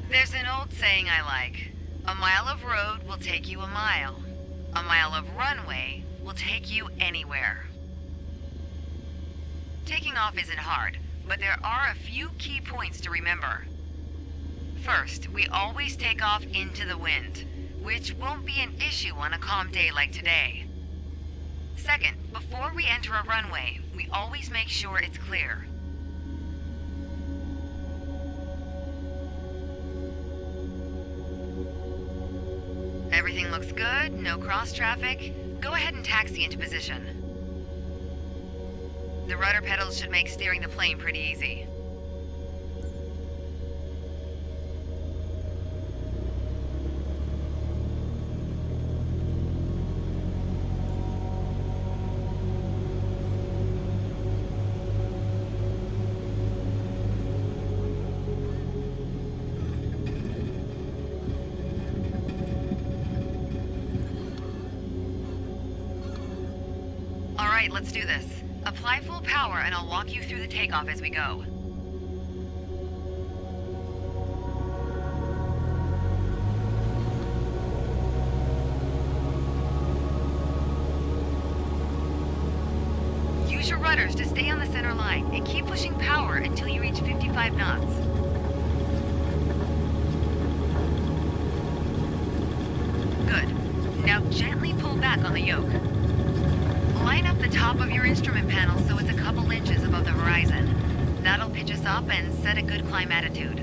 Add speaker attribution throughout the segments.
Speaker 1: There's an old saying I like. A mile of road will take you a mile. A mile of runway will take you anywhere. Taking off isn't hard, but there are a few key points to remember. First, we always take off into the wind, which won't be an issue on a calm day like today. Second, before we enter a runway, we always make sure it's clear. Everything looks good, no cross traffic. Go ahead and taxi into position. The rudder pedals should make steering the plane pretty easy. All right, let's do this. Apply full power and I'll walk you through the takeoff as we go. Use your rudders to stay on the center line and keep pushing power until you reach 55 knots. Good. Now gently pull back on the yoke. Line up the top of your instrument panel so it's a couple inches above the horizon. That'll pitch us up and set a good climb attitude.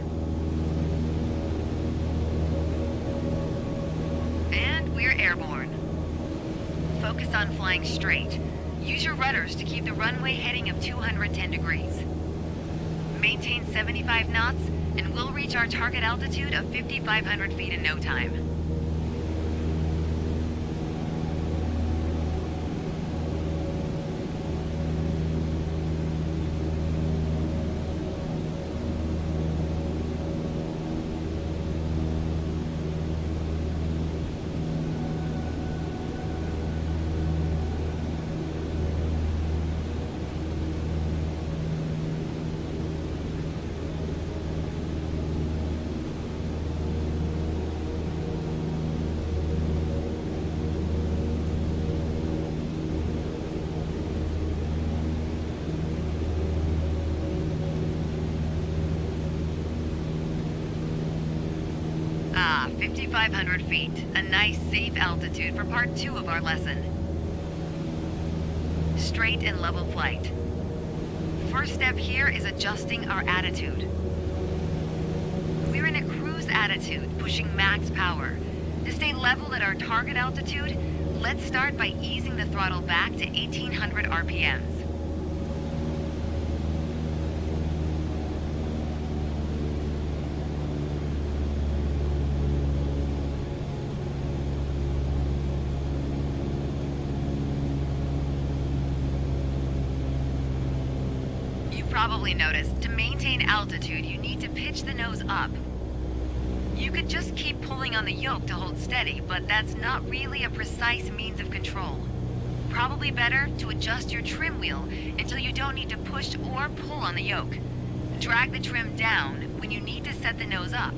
Speaker 1: And we're airborne. Focus on flying straight. Use your rudders to keep the runway heading of 210 degrees. Maintain 75 knots and we'll reach our target altitude of 5,500 feet in no time. Ah, 5,500 feet. A nice, safe altitude for part 2 of our lesson. Straight and level flight. First step here is adjusting our attitude. We're in a cruise attitude, pushing max power. To stay level at our target altitude, let's start by easing the throttle back to 1,800 RPMs. Probably noticed, to maintain altitude, you need to pitch the nose up. You could just keep pulling on the yoke to hold steady, but that's not really a precise means of control. Probably better to adjust your trim wheel until you don't need to push or pull on the yoke. Drag the trim down when you need to set the nose up.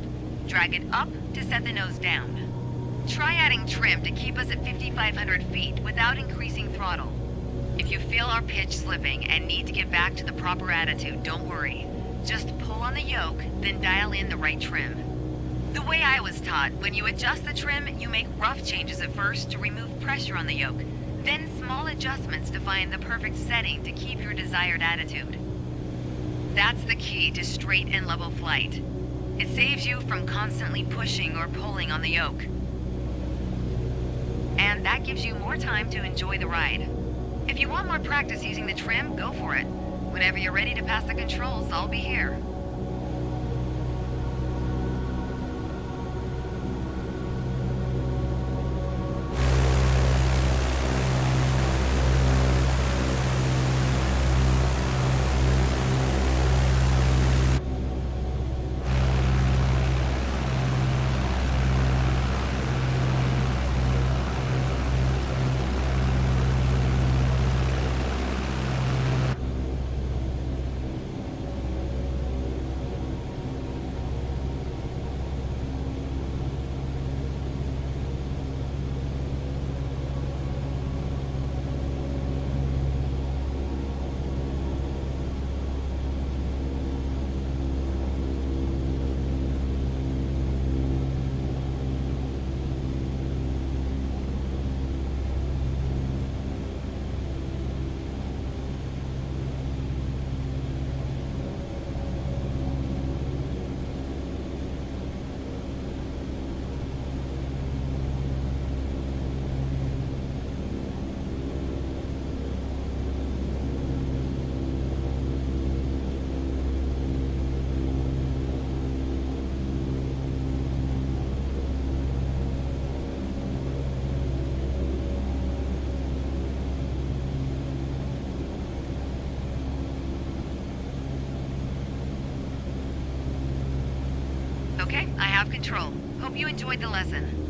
Speaker 1: Drag it up to set the nose down. Try adding trim to keep us at 5,500 feet without increasing throttle. If you feel our pitch slipping and need to get back to the proper attitude, don't worry. Just pull on the yoke, then dial in the right trim. The way I was taught, when you adjust the trim, you make rough changes at first to remove pressure on the yoke, then small adjustments to find the perfect setting to keep your desired attitude. That's the key to straight and level flight. It saves you from constantly pushing or pulling on the yoke. And that gives you more time to enjoy the ride. If you want more practice using the trim, go for it. Whenever you're ready to pass the controls, I'll be here. Okay, I have control. Hope you enjoyed the lesson.